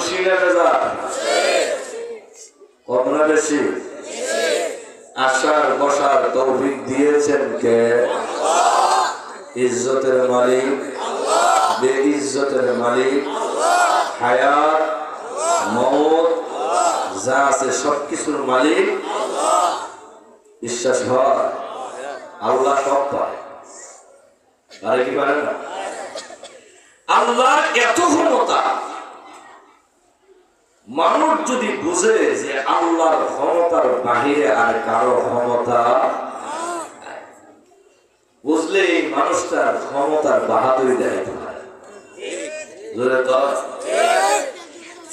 খুশি না বেজা? কম না বেশি? আসার বসার তৌফিক দিয়েছেন কে? ইজ্জতের মালিক, বেইজ্জতের মালিক, হায়াত, মওত, যা আছে সবকিছুর মালিক। বিশ্বাস হয় আল্লাহ সব পারে, পারে কি পারে না? আল্লাহর এত ক্ষমতা, মানুষ যদি বুঝে যে আল্লাহর ক্ষমতার বাহিরে আর কারো ক্ষমতা, বুঝলে এই মানুষটার ক্ষমতার বাহাদুরি দেখাইতে পারে।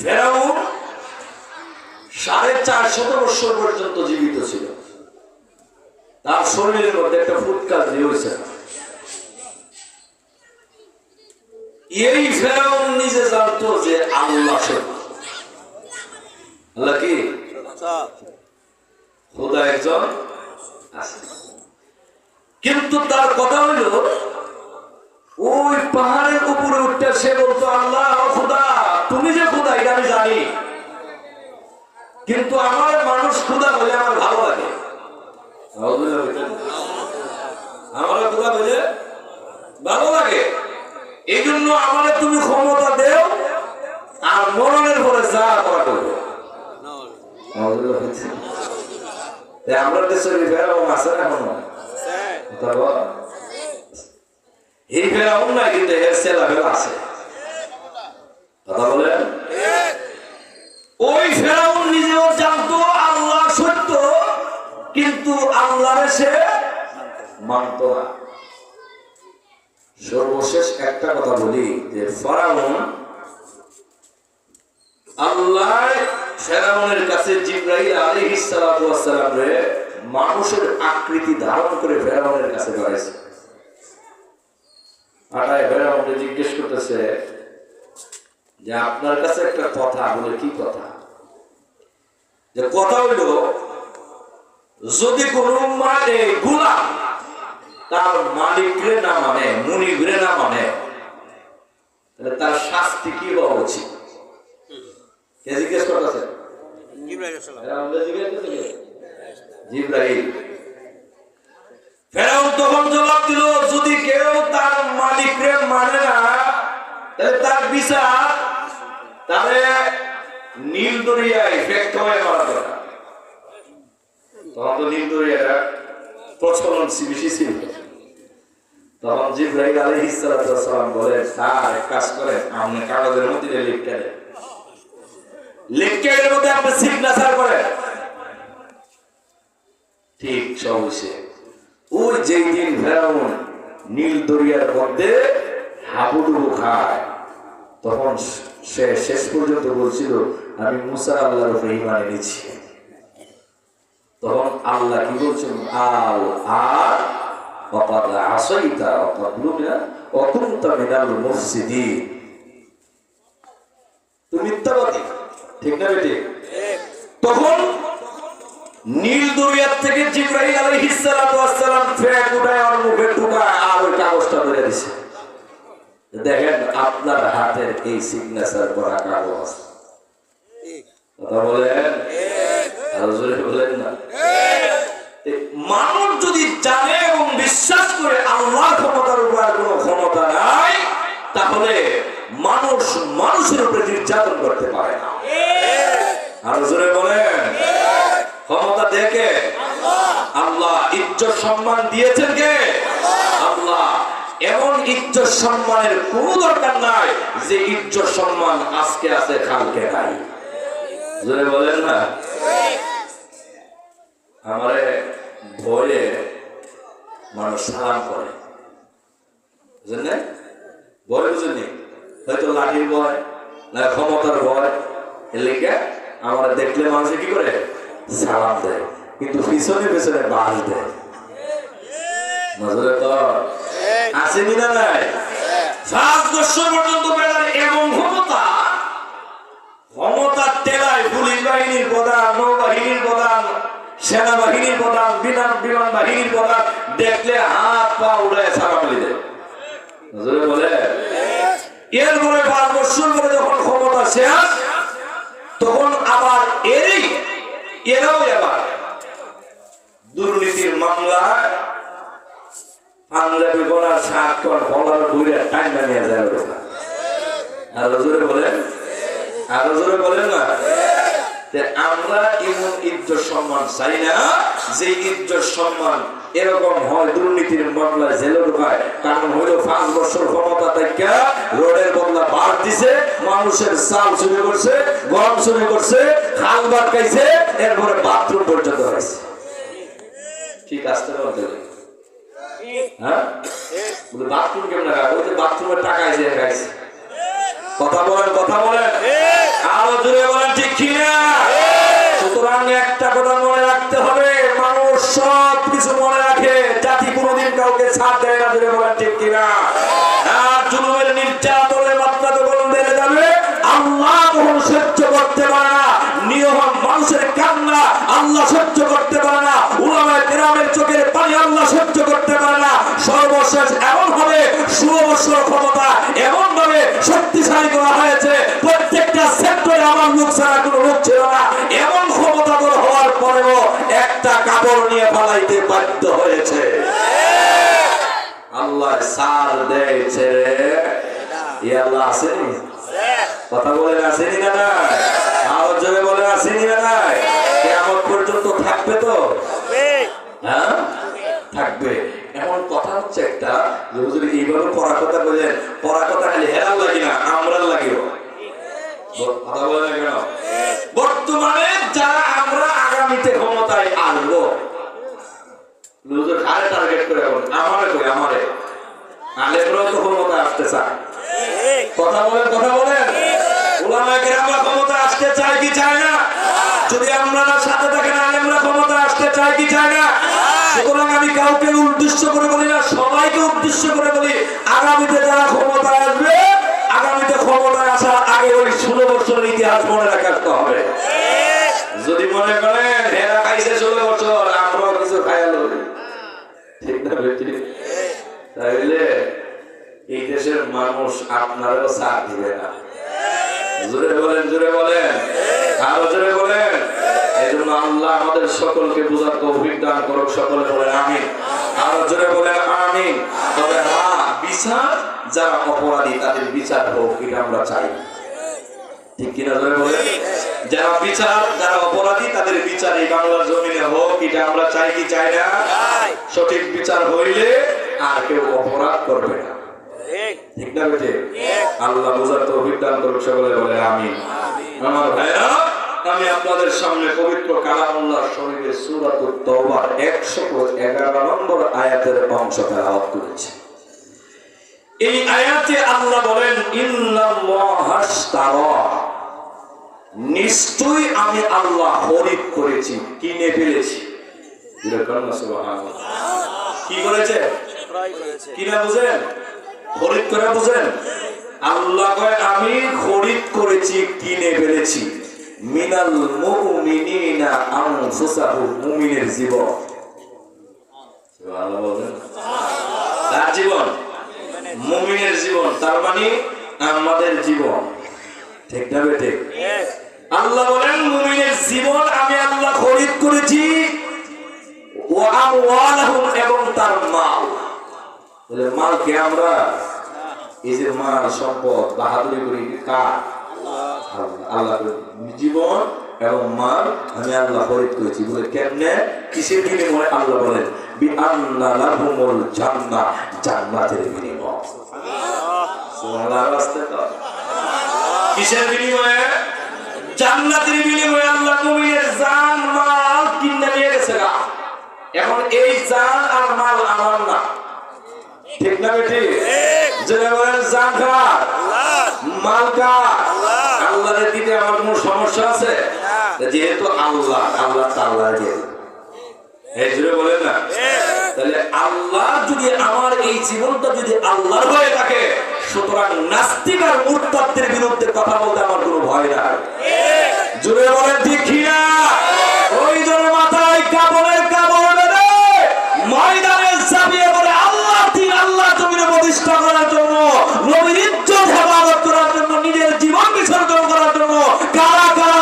ফেরাউন 450 বছর পর্যন্ত জীবিত ছিল, তার শরীরের মধ্যে একটা ফুৎকার হয়েছে। এই ফেরাউন নিজে জানতো যে আল্লাহ সত্য, আল্লাহ কি খোদা একজন আছে। কিন্তু তার কথা হইল ওই পাহাড়ের উপরে উঠতে সে বলতো আল্লাহ খোদা, তুমি যে খোদা এটা আমি জানি, কিন্তু আমার মানুষ খোদা বলে আমার ভালো লাগে, আমার খোদা বলে ভালো লাগে, এই জন্য আমার তুমি ক্ষমতা দেও আর মরণের পরে যা করা করবো। আমরা দেশের ফেরাউন আছে না এখনো? এই ফেরাউন না, কিন্তু এর ছেলা ফেলা আছে। কথা বলেন। ওই ফেরাউন নিজেও জানতো আল্লাহ সত্য, কিন্তু আল্লাহরে সে মানত না। সর্বশেষ একটা কথা বলি যে ফেরাউন, আল্লাহ ফেরাউনের কাছে জিবরাইল আলাইহিস সালাতু ওয়াস সালাম রে মানুষের আকৃতি ধারণ করে ফেরাউনের কাছে পাঠাইছে। পাঠায় ফেরাউনকে জিজ্ঞেস করতেছে যে আপনার কাছে একটা কথা। বলে কি কথা? যে কথা হইল যদি কোন গোলাম তার মালিকরে না মানে, মুনিবরে না মানে, তাহলে তার শাস্তি কি হওয়া উচিত? কে জিজ্ঞেস করতেছে? জিবরাইল। ফেরাউন তখন জবাব দিল যদি কেউ তার মালিকরে মানে না, তাহলে তার বিচার তাহলে নীল দরিয়ায় ফেক্ট হয়ে মারা দরকার। তখন তো নীল দরিয়াটা প্রচলন বেশি ছিল। তখন জিবরাইল আলাইহিস সালাম বলে স্যার এক কাজ করেন, আপনি কাগজের মধ্যে লিখে দেন, লিখের মধ্যে আপনি সিগনেচার করেন। ঠিক সবশেষে ওই যেই দিন ফেরাউন নীল দরিয়ার মধ্যে হাবুডুবু খায়, তখন সে শেষ পর্যন্ত বলছিল আমি মুসা আল্লাহর উপরে ঈমান এনেছি। তখন আল্লাহ কি বলছেন? আল আর ওয়াকাদ আসাইতা ওয়াকাদুনা ওয়া কুনতা মিনাল মুফসিদিন। তুমি মিথ্যাবাদী, ঠিক না বেটি? তখন নীল দরিয়ার থেকে জিবরাইল আলাইহিস সালাতু ওয়াস সালাম ফেক উঠায় আর মুখে ঢুকায় আর ওই কাগজটা ধরে দিছে। দেখেন আপনার হাতের এই সিগনেচার করা কাগজ। কথা বলেন, আর জোরে বলেন না। মানুষ যদি জানে এবং বিশ্বাস করে আল্লাহর ক্ষমতার উপর কোনো ক্ষমতা নাই, তাহলে মানুষ মানুষের উপরে নির্যাতন করতে পারে না। আর জোরে বলেন, ক্ষমতা দেখে আল্লাহ। ইজ্জত সম্মান দিয়েছেন কে? আল্লাহ। এমন ইজ্জত সম্মানের কোন দরকার নাই যে ইজ্জত সম্মান আজকে আছে কালকে নাই। জোরে বলেন না। আমারে ভয়ে মানুষ সালাম করে, বুঝলেন? ভয় বুঝেনি, হয়তো লাঠির ভয় না ক্ষমতার ভয়, এর লেগে আমার দেখলে মানুষে কি করে সালাম দেয়, কিন্তু পিছনে পিছনে বাস দেয়। নজরে তো আসেনি না নাই? 5 বছর পর্যন্ত বেড়ার এমন ক্ষমতা, ক্ষমতার টেলায় পুলিশ বাহিনীর প্রধান, নৌবাহিনীর প্রধান, সেনাবাহিনীর প্রধান, বিমান বাহিনীর প্রধান দেখলে হাত পা উড়ে সালামি দেয়। নজরে বলে এরপরে 5 বছর পরে যখন ক্ষমতা শেষ, এখন আবার এরাও আবার দুর্নীতির মামলায় পাঞ্জাবি গলার শার্ট কর গলার ঘুরে টাইম নিয়ে যায়। আরো জোরে বলেন না। আমরা এমন ইজ্জত সম্মান চাই না যে ইজ্জত সম্মান এরকম হয় দুর্নীতির মামলায় জেলে ঢোকায়। কারণ হইল 5 বছর ক্ষমতা থেকে রোডের বদলা বার দিছে, মানুষের চাল চুরি করছে, গম চুরি করছে, খাল বাটকাইছে, এরপরে বাথরুম পর্যন্ত হয়েছে। ঠিক আসতে বলতে হ্যাঁ বাথরুম কেমন ওই যে বাথরুমের টাকায় যে খাইছে। কথা বলেন আরো জোরে বলেন ঠিক কিনা? সুতরাং একটা কথা মনে রাখতে হবে, মানুষ সব কিছু মনে রাখে, জাতি কোনোদিন কাউকে ছাড় দেয় না। জোরে বলেন ঠিক কিনা? আর জুলুমের নির্যাতনের মাত্রা যখন বেড়ে যাবে, আল্লাহ তখন সহ্য করতে পারে না। নিয়ম মানুষের কান্না আল্লাহ সহ্য করতে পারে না, উলামায়ে কেরামের চোখের পানি আল্লাহ সহ্য করতে পারে না। সর্বশেষ এমন হবে 16 বছর ক্ষমতা এমন ভাবে শক্তিশালী করা হয়েছে, প্রত্যেকটা সেক্টরে আমার লোক ছাড়া কোনো লোক ছিল না। এমন ক্ষমতাধর হওয়ার পরেও একটা কাপড় নিয়ে পালাইতে বাধ্য হয়েছে। আল্লাহ সার দিয়েছে রে, আল্লাহ আসেনি। কথা বলেন আসেনি না নাই? আরো জোরে বলে আসেনি না নাই? কিয়ামত পর্যন্ত থাকবে তো? হ্যাঁ থাকবে। এমন কথা হচ্ছে একটা যে হুজুর এইভাবে পড়া কথা বলেন, পড়া কথা খালি হেরাল লাগি না, আমরা লাগিব। কথা বলেন কেন? বর্তমানে যারা আমরা আগামীতে ক্ষমতায় আসবো, হুজুর কারে টার্গেট করে বলেন? আমারে আলেমরাও তো ক্ষমতায় আসতে চায়। কথা বলেন উলামায়ে কেরামরা ক্ষমতা আসতে চায় কি চায় না? যদি আমরা সাথে থাকেন আলেমরা ক্ষমতা আসতে চায় কি চায় না? সুতরাং আমি কাউকে উদ্দেশ্য করে বলি না, সবাইকে উদ্দেশ্য করে বলি, আগামীতে যারা ক্ষমতায় আসবে, আগামীতে ক্ষমতায় আসার আগে ওই 16 বছরের ইতিহাস মনে রাখতে হবে। যদি মনে করেন হেরা খাইছে 16 বছর, আমরাও কিছু খাইলো, ঠিক না? তাইলে এই দেশের মানুষ আপনারও সাথ দিবে না। জোরে বলেন আরো জোরে বলেন। এই জন্য আল্লাহ আমাদের সকলকে বুঝার তৌফিক দান করুক। সকলে বলেন আমিন। আরো জোরে বলেন আমিন। তবে হ্যাঁ, বিচার যারা অপরাধী তাদের বিচার হোক, এটা আমরা চাই। ঠিক কিনা? জোরে বলেন। যারা অপরাধী তাদের বিচার এই বাংলার জমিনে হোক, এটা আমরা চাই কি চাই না? সঠিক বিচার হইলে আর কেউ অপরাধ করবে না। ঠিক না বেটে? আল্লাহ বুঝার তৌফিক দান করুক। সকলে বলে আমিন। আমার ভাইরা, আমি আপনাদের সামনে পবিত্র কালামুল্লাহ শরীফের সূরাতুত তাওবার 111 নম্বর আয়াতের অংশ তেলাওয়াত করেছি। এই আয়াতে আল্লাহ বলেন, ইন্নাল্লাহাশতারা, নিশ্চয়ই আমি আল্লাহ খরিদ করেছি, কিনে ফেলেছি। সুবহানাল্লাহ। কি করেছে? কিনা বুঝেন? খরিদ করে বুঝেন? আল্লাহ কয় আমি খরিদ করেছি, কিনে ফেলেছি। মিনাল মুমিনিনা আনফুসাহুম, মুমিনের জীবন। সুবহানাল্লাহ বলেন। তার জীবন, মুমিনের জীবন, তার মানে আমাদের জীবন। ঠিক না বেটে? আল্লাহ বলেন মুমিনের জীবন আমি আল্লাহ খরিদ করেছি, ওয়া আমওয়ালাহুম, এবং তার মাল। বলে মালকে আমরা এই যে মাল সম্পদ বাহাদুরি করি কার? আল্লাহ। জীবন এবং মাল আমি আল্লাহ খরিদ করেছি। বলে কেমনে? কিসের বিনিময়ে? আল্লাহ বলেন বিআন্না লাহুমুল জান্নাহ, জান্নাতের বিনিময়ে। সুবহানাল্লাহ। কিসের বিনিময়ে? জান্নাতের বিনিময়ে। আল্লাহ মুমিনের জান মাল কিনে নিয়ে গেছে। এখন এই জান আর মাল আমার না। ঠিক না বেটি? যারা বলেন জান কার, মাল কার? আল্লাহর দিতে আমার কোনো সমস্যা আছে? যেহেতু আল্লাহ তাআলা দিয়ে, এই জন্য বলেন না। তাহলে আল্লাহ যদি আমার এই জীবনটা যদি আল্লাহর হয়ে থাকে, সুতরাং নাস্তিক আর মুরতাদদের বিরুদ্ধে কথা বলতে আমার কোনো ভয় নাই। জোরে বলেন ঠিক কিনা? ওই জন্য মাথায় কাপড়ের কাপড় বেঁধে ময়দানে ঝাঁপিয়ে পড়ে আল্লাহর দিন, আল্লাহ জমিনে প্রতিষ্ঠা করার জন্য, নবীর ইজ্জত হেফাজত করার জন্য, নিজের জীবন বিসর্জন করার জন্য কারা কারা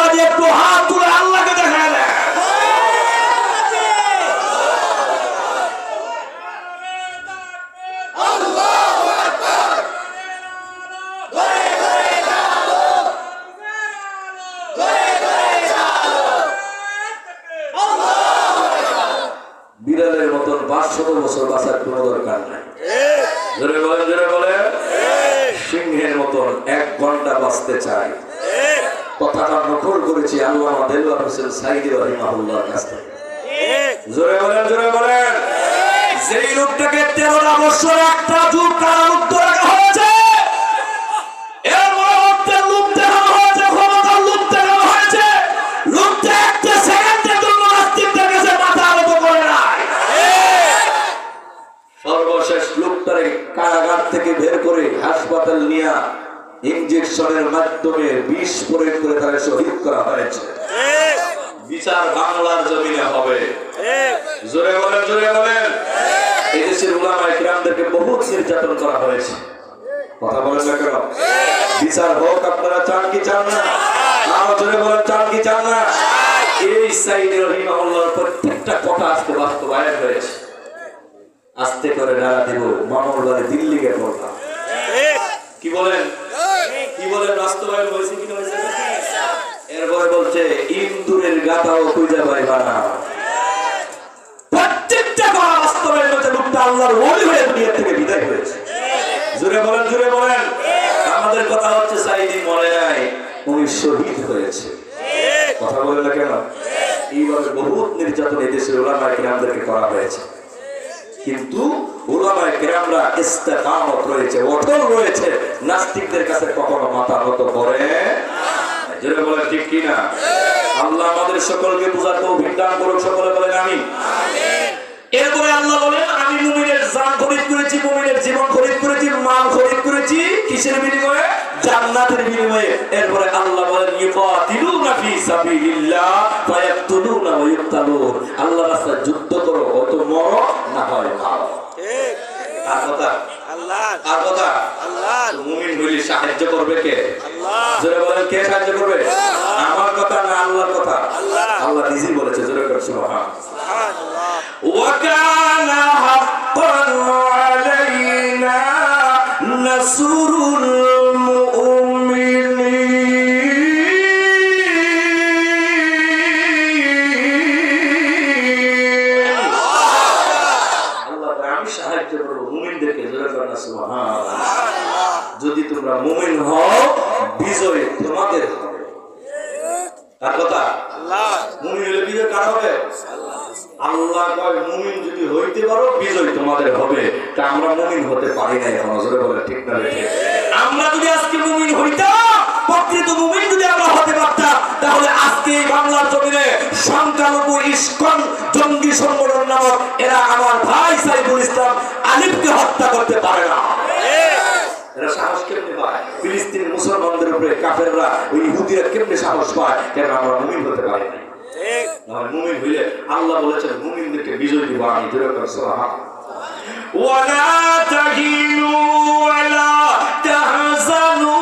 শেখের মতন 1 ঘন্টা বাঁচতে চাই। কথাটা নকল করেছি আল্লামা দেলওয়ার হোসেন সাইদি রাহিমাহুল্লাহর কাছ থেকে। জোরে বলেন, জোরে বলেন। যেই লোকটাকে 13 বছর একটা যুগ কারারুদ্ধ রাখা হয়েছে, এর মধ্যে লোক দেখানো হয়েছে, ক্ষমতার লোক দেখানো হয়েছে, লোকটা একটা সেকেন্ডের জন্য নাস্তিকদের কাছে মাথা আনত করে নাই। সর্বশেষ লোকটারে কারাগার থেকে বের করে হাসপাতাল নিয়ে ইনজেকশনের মাধ্যমে বিষ প্রয়োগ করে তারা শহীদ করা হয়েছে। বিচার বাংলার জমিনে হবে। জোরে বলেন, জোরে বলেন। এই দেশের উলামায়ে কিরামদেরকে বহুত নির্যাতন করা হয়েছে। কথা বলেন না কেন? বিচার হোক, আপনারা চান কি চান না? আরো জোরে বলেন, চান কি চান না? এই সাইদি রাহিমাহুল্লাহর প্রত্যেকটা কথা আজকে বাস্তবায়ন হয়েছে। আস্তে করে নাড়া দিব, মামুনবাড়ি দিল্লি গে বললাম। কি বলেন, কি বলেন? বাস্তবায়ন হয়েছে কি হয়েছে? এরপরে বলছে ইন্দুরের গাটাও খুঁজে পাইবা না। প্রত্যেকটা কথা বাস্তবায়ন হয়েছে। লোকটা আল্লাহর ওলি হয়ে দুনিয়া থেকে বিদায় হয়েছে। জোরে বলেন, জোরে বলেন। আমাদের কথা হচ্ছে সাইদি মরে নাই, উনি শহীদ হয়েছে। কথা বলেন না কেন? এইভাবে বহুত নির্যাতন এই দেশের উলামায়ে কিরামদেরকে করা হয়েছে, কিন্তু উলামায়ে কিরামরা ইস্তেকামত রয়েছে, অটল রয়েছে, নাস্তিকদের কাছে কখনো মাথা নত করে। জোরে বলেন ঠিক কি না? আল্লাহ আমাদের সকলকে বুঝার তৌফিক দান করুন। সকলে বলেন আমিন। এরপরে আল্লাহ বলেন, আমি মুমিনের জান খরিদ করেছি, মুমিনের জীবন খরিদ করেছি, মাল খরিদ করেছি। কিসের বিনিময়ে? জান্নাতের বিনিময়ে। এরপরে আল্লাহ বলেন, ইউকাতিলুনা ফি সাবিলিল্লাহ ফায়াকতুলুনা ওয়া ইউকতালুন। আল্লাহর রাস্তায় যুদ্ধ করো, অত মরো না হয় মারো। ঠিক। আর কথা আল্লাহ, আর কথা আল্লাহ। মুমিন হইলে সাহায্য করবে কে? আল্লাহ। জোরে বলেন, কে সাহায্য করবে? আমার কথা না আল্লাহর কথা? আল্লাহ। আল্লাহ নিজেই বলেছে, জোরে করে সুবহানাল্লাহ। সুবহানাল্লাহ। ওয়া কানা হাক্কান আলাইনা নাসরুল যদি তোমরা মুমিন হও, বিজয় তোমাদের হবে। তার কথা আল্লাহ। মুমিন হলে বিজয় কার হবে? আল্লাহ কয় মুমিন যদি হইতে পারো বিজয় তোমাদের হবে। তা আমরা মুমিন হতে পারি না এখন। জোরে বলে ঠিক না? আমরা যদি আজকে মুমিন হইতাম, প্রকৃত মুমিন যদি আমরা হতে পারতাম, তাহলে আজকে বাংলার জমিনে সংখ্যালঘু ইসকন জঙ্গি সংগঠন নামক এরা আমার ভাই সাইফুল ইসলাম আলিফকে হত্যা করতে পারে না। এরা সাহস কেমনে পায়? ফিলিস্তিন মুসলমানদের উপরে কাফেররা, ওই ইহুদিরা কেমনে সাহস পায়? কেন আমরা মুমিন হতে পারি না? ঠিক। মুমিন হইলে আল্লাহ বলেছেন মুমিনদেরকে বিজয় দিব আমি। জোরে করে সুবহানাল্লাহ। ওয়ালা তাহিনু ওয়ালা তাহজানু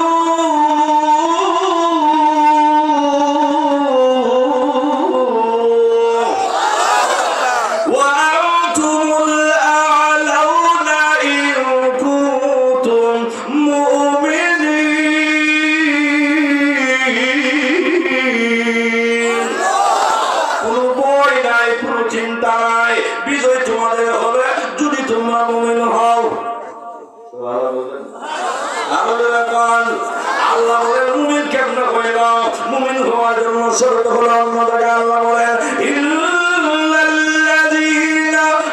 শর্ত হলো অন্য জায়গায় আল্লাহ বলেন, ইল্লাল্লাযীনা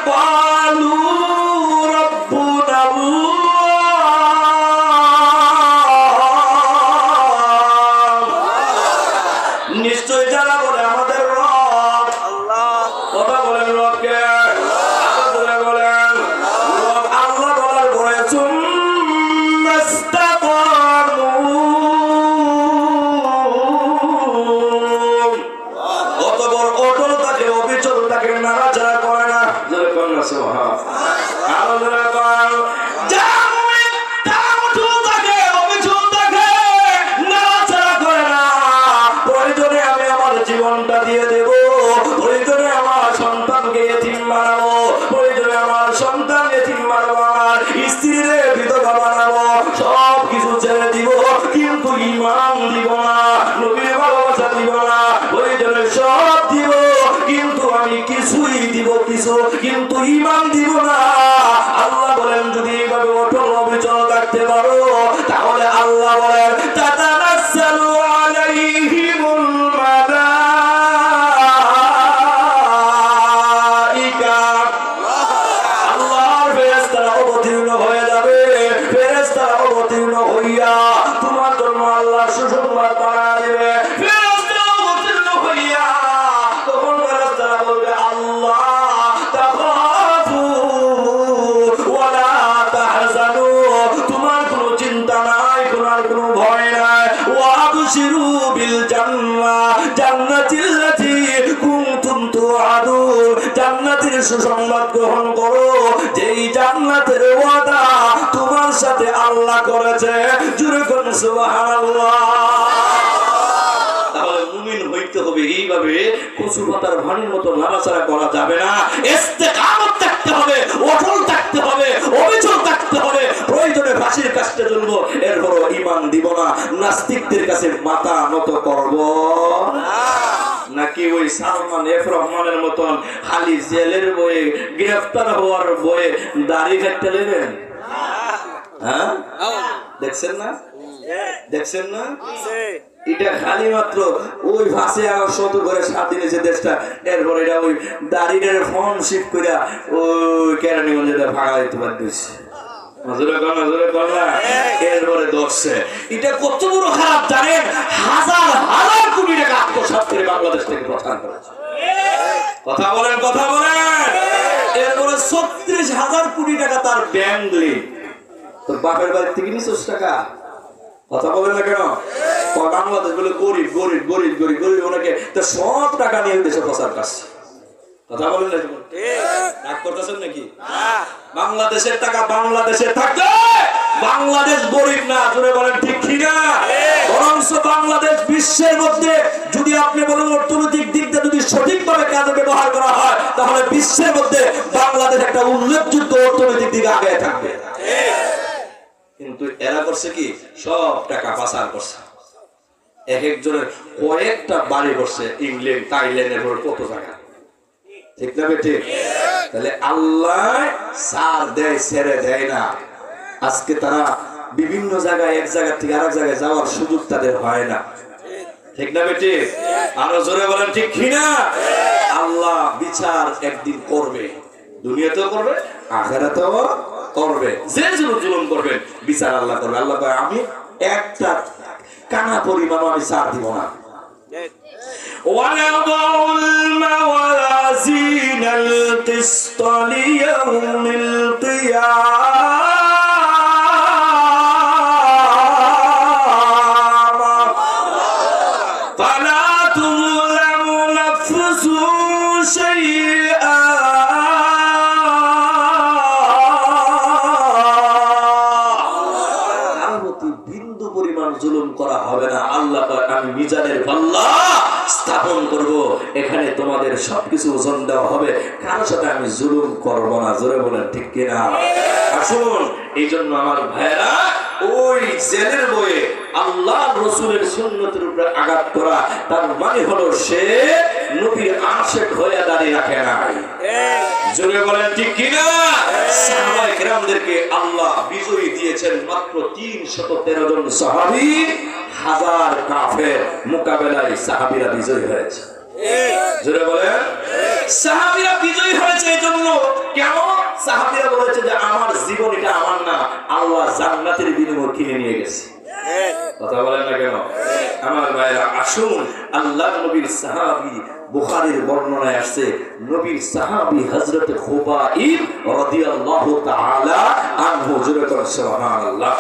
ক্বালু রাব্বুনাল্লাহ। নিশ্চয় যারা বলে আমাদের রব আল্লাহ। কথা বলেন রব কে? আল্লাহ বলেন রব আল্লাহ বলার পরে সুম্মাস্তাকামু, নাড়াচাড়া করে না। জোরে কন্যা প্রয়োজনে আমি আমার জীবনটা দিয়ে দেব, প্রয়োজনে আমার সন্তানকে এতিম বানাবো, প্রয়োজনে আমার সন্তান এতিম বানাবো, আমার স্ত্রীরে বিধবা বানাবো, সব কিছু ছেড়ে দিব, কিন্তু ঈমান দিব না, নবীর ভালোবাসা দিব না। প্রয়োজনে সব দিব, কিন্তু আমি কিছুই দিব কিছু, কিন্তু ঈমান দিব না। আল্লাহ বলেন যদি এইভাবে অটল অবিচল থাকতে পারো, তাহলে আল্লাহ আবশিরু বিল জান্নাহ জান্নাতিল্লাতী কুনতুম তুআদুন, জান্নাতের সুসংবাদ গ্রহণ করো যেই জান্নাতের ওয়াদা তোমার সাথে আল্লাহ করেছে। জোরে কোন সুবহানাল্লাহ। তাহলে মুমিন হইতে হবে এইভাবে, কচু পাতার ভানির মতো নাড়াচাড়া করা যাবে না, ইস্তেকামত থাকতে হবে, অটল থাকতে হবে, অবিচল থাকতে হবে। প্রয়োজনে ফাঁসির কাছে ঝুলব, এরপরও ঈমান দিব না, নাস্তিকদের কাছে মাথা নত করব নাকি ওই সালমান এফ রহমানের মতন খালি জেলের বয়ে, গ্রেফতার হওয়ার বয়ে দাড়ি কাটতে নেবেন? হ্যাঁ, দেখছেন না, দেখছেন না? এটা খালি মাত্র ওই ভাষে শত করে স্বাধীন হয়েছে দেশটা, এরপর এটা ওই দাড়িটার ফোন শিফট করে ওই কেরানীগঞ্জে ভাড়া দিতে পারতেছে। এরপরে ধরছে, এটা কত বড় খারাপ জানেন? হাজার হাজার কোটি টাকা আত্মসাৎ করে বাংলাদেশ থেকে প্রস্থান করেছে। কথা বলেন, কথা বলেন। এরপরে ৩৬,০০০ কোটি টাকা তার ব্যাংক লিঙ্ক। তোর বাপের বাড়ি থেকে নিছস টাকা? কথা বলেন না কেন? বাংলাদেশ বলে গরিব গরিব গরিব গরিব গরিব, ওনাকে তো সব টাকা নিয়ে দেশে প্রচার করছে। কথা বলেন না, রাগ করতেছেন নাকি? বাংলাদেশের টাকা বাংলাদেশে থাকলে বাংলাদেশ গরিব না, জোরে বলেন ঠিক কিনা? বরঞ্চ বাংলাদেশ বিশ্বের মধ্যে, যদি আপনি বলেন অর্থনৈতিক দিকটা যদি সঠিকভাবে কাজে ব্যবহার করা হয়, তাহলে বিশ্বের মধ্যে বাংলাদেশ একটা উল্লেখযোগ্য অর্থনৈতিক দিকে আগে থাকবে। কিন্তু এরা করছে কি, সব টাকা পাচার করছে। এক একজনের কয়েকটা বাড়ি করছে ইংল্যান্ড থাইল্যান্ডের কত টাকা, ঠিক না বেটে? তাহলে আল্লাহ সার দেয়, ছেড়ে দেয় না। আজকে তারা বিভিন্ন জায়গায়, এক জায়গা থেকে আরেক জায়গায় যাওয়ার সুযোগ তাদের হয় না, ঠিক না বেটে? আরো জোরে বলেন ঠিক কিনা? আল্লাহ বিচার একদিন করবে, দুনিয়াতেও করবে, আখিরাতেও করবে। যে জুলুম করবেন বিচার আল্লাহ করবে। আল্লাহ কয় আমি একটা কানা পরিমাণ আমি ছাড় দিব না। وَنَضَعُ الْمَوَازِينَ الْقِسْطَ لِيَوْمِ الْقِيَامَةِ فَلَا تُظْلَمُ نَفْسٌ شَيْئًا জুলুম করা হবে না। আল্লাহ আমি মিজানের পাল্লা স্থাপন করব, এখানে তোমাদের সবকিছু ওজন দেওয়া হবে, কারোর সাথে আমি জুলুম করব না। জোরে বলেন ঠিক কিনা? আসুন, এই জন্য আমার ভাইরা, ওই জেলের বয়ে আল্লাহ রসুলের সুন্নতের উপরে আঘাত করা, তার মানে হলো সে নবীর আশিক হয়ে দাঁড়িয়ে রাখে নাই। জোরে বলেন ঠিক কিনা? সাহাবায়ে কেরামদেরকে আল্লাহ বিজয়ী দিয়েছেন মাত্র ৩১৩ জন সাহাবী, হাজার কাফের মোকাবেলায় সাহাবীরা বিজয়ী হয়েছে। জোরে বলেন, সাহাবীরা বিজয়ী হয়েছে। এই জন্য কেন? সাহাবীরা বলেছে যে আমার জীবন এটা আমার না, আল্লাহ জান্নাতের বিনিময়ে কিনে নিয়ে গেছে। কথা বলেন না কেন? আমার ভাইরা, আসুন, আল্লাহ নবীর সাহাবী, বুখারীর বর্ণনায় আসছে, নবীর সাহাবী হযরত খুবাইব রাদিয়াল্লাহু তাআলা আনহু, জোরে করে সুবহানাল্লাহ।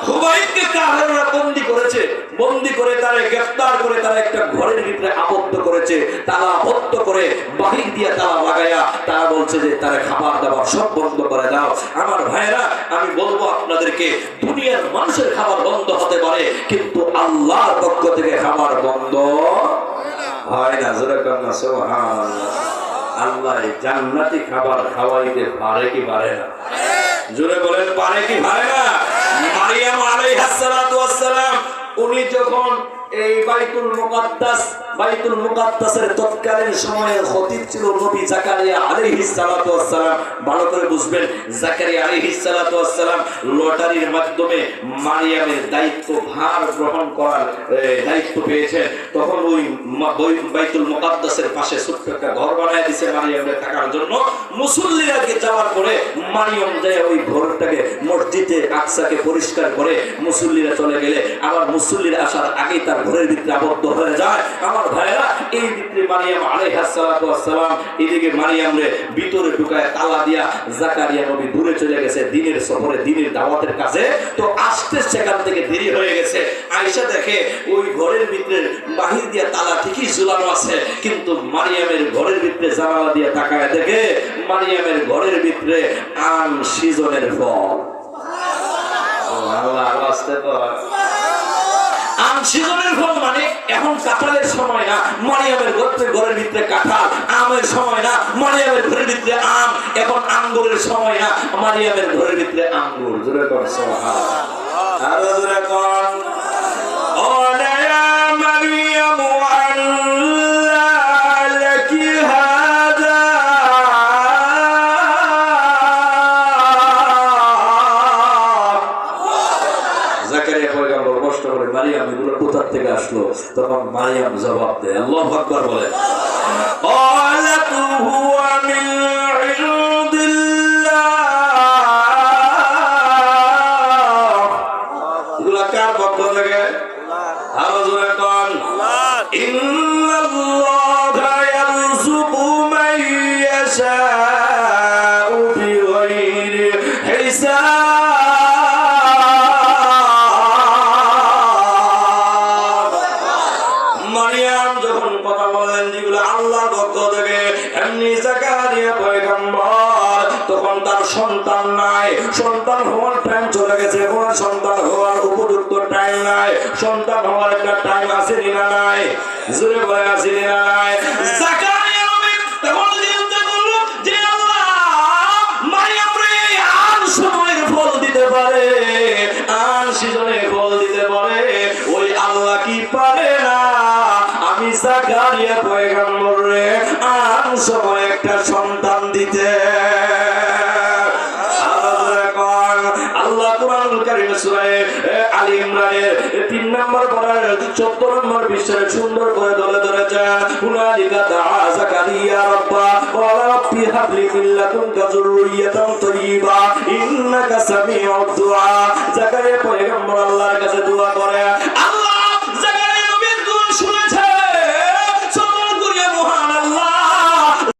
খুবাইবকে কাফেররা বন্দী করেছে, বন্দী করে তারে গ্রেফতার করে তারা একটা ঘরের ভিতরে আবদ্ধ করেছে, তালাবদ্ধ করে বাহির দিয়ে তালা লাগায়া তারা বলছে যে তারে খাবার দাবার সব বন্ধ করে দাও। আমার ভাইরা, আমি বলবো আপনাদেরকে, দুনিয়ার মানুষের খাবার বন্ধ হতে পারে, কিন্তু আল্লাহর পক্ষ থেকে খাবার বন্ধ হয় না। জোরে কন্যা সুবহানাল্লাহ। আল্লাহ জান্নাতি খাবার খাওয়াইতে পারে কি পারে না? জোরে বলেন, পারে কি পারে না? মারিয়াম আলাইহিস সালাতু ওয়াস সালাম, উনি যখন এই বাইতুল মুকাদ্দাসের তৎকালীন সময়ে খতিব ছিল নবী জাকারিয়া আলাইহিস সালাতু ওয়াস সালাম। ভালো করে বুঝবেন, জাকারিয়া আলাইহিস সালাতু ওয়াস সালাম লটারির মাধ্যমে মারিয়ামের দায়িত্ব ভার গ্রহণ করার দায়িত্ব পেয়েছেন। তখন ওই বাইতুল মুকাদ্দাসের পাশে ছোট্ট একটা ঘর বানায় দিয়েছে মারিয়ামের থাকার জন্য। মুসল্লিরা যাওয়ার পরে মারিয়াম যায় ওই ঘরটাকে, মসজিদে আকসাকে পরিষ্কার করে মুসল্লিরা চলে গেলে, আবার মুসল্লিরা আসার আগেই তার ঘরের ভিতরে আবদ্ধ হয়ে যায়। আমার ভাইরা, এই ভিতরে মারিয়াম আলাইহিস সালাতু ওয়াস সালাম এদিকে মারিয়ামরে ভিতরে ঢুকায় তালা দিয়া জাকারিয়া নবী দূরে চলে গেছে দিনের সফরে, দিনের দাওয়াতের কাজে। তো আসতে সেখান থেকে দেরি হয়ে গেছে। আয়েশা দেখে ওই ঘরের ভিতরে বাহির দিয়া তালা ঠিকই ঝুলানো আছে, কিন্তু মারিয়ামের ঘরের ভিতরে জানালা দিয়ে তাকায় দেখে মারিয়ামের ঘরের ভিতরে আম সিজনের ফল। আল্লাহ আসতে পারে আম সিজনের ফল মানে এখন কাঁঠালের সময় না, মারিয়ামের ঘরের ভিতরে কাঁঠাল। আমের সময় না, মারিয়ামের ঘরের ভিতরে আম। এখন আঙ্গুরের সময় না, মারিয়ামের ঘরের ভিতরে আঙ্গুর। জোরে কর সুবহানাল্লাহ, আরো জোরে কর। ওয়া ইয়া মারিয়াম আল্লা লাকি হাদা জাকারিয়া পয়গম্বর কষ্ট করে মারিয়াম এগুলো কোথা থেকে আসলো? তখন মারিয়াম জবাব দেয়, আল্লাহু আকবার বলে, قالت هو من عند الله। এগুলো কার পক্ষ থেকে? আরো জোরে কোন ইন্নাল্লাহা ইয়ারযুকু মান ইয়াশাউ বিগাইরি হিসাব। মারিয়াম যখন কথা বলেন যেগুলো আল্লাহর পক্ষ থেকে, এমনি জাকারিয়া পয়গম্বর তখন তার সন্তান নাই, সন্তান হওয়ার টাইম চলে গেছে। এখন সন্তান হওয়ার উপযুক্ত টাইম নাই। সন্তান হওয়ার একটা টাইম আছে না নাই? জোরে বলে আছে না নাই? জাকারিয়া নবী তখন চিন্তা করলো যে আল্লাহ মারিয়ামরে আর সময়ের ফল দিতে পারে, আর সিজনে ফল দিতে পারে, ওই আল্লাহ কি পারে না আমি জাকারিয়া পয়গম্বরে আর সময় একটা সন্তান দিতে? আল্লাহ কুরআনুল কারীম সূরা আলী ইমরানের 3 নম্বর পারার 14 নম্বর পৃষ্ঠায় সুন্দর করে ধরে ধরেছেন, হুনালিকা দাআ জাকারিয়া রাব্বা ওয়া রাব্বি হাবলি মিন লাদুনকা যুররিয়াতান তাইয়্যিবা ইন্নাকা সামিউদ দুআ। জাকারিয়া পয়গম্বর আল্লাহর কাছে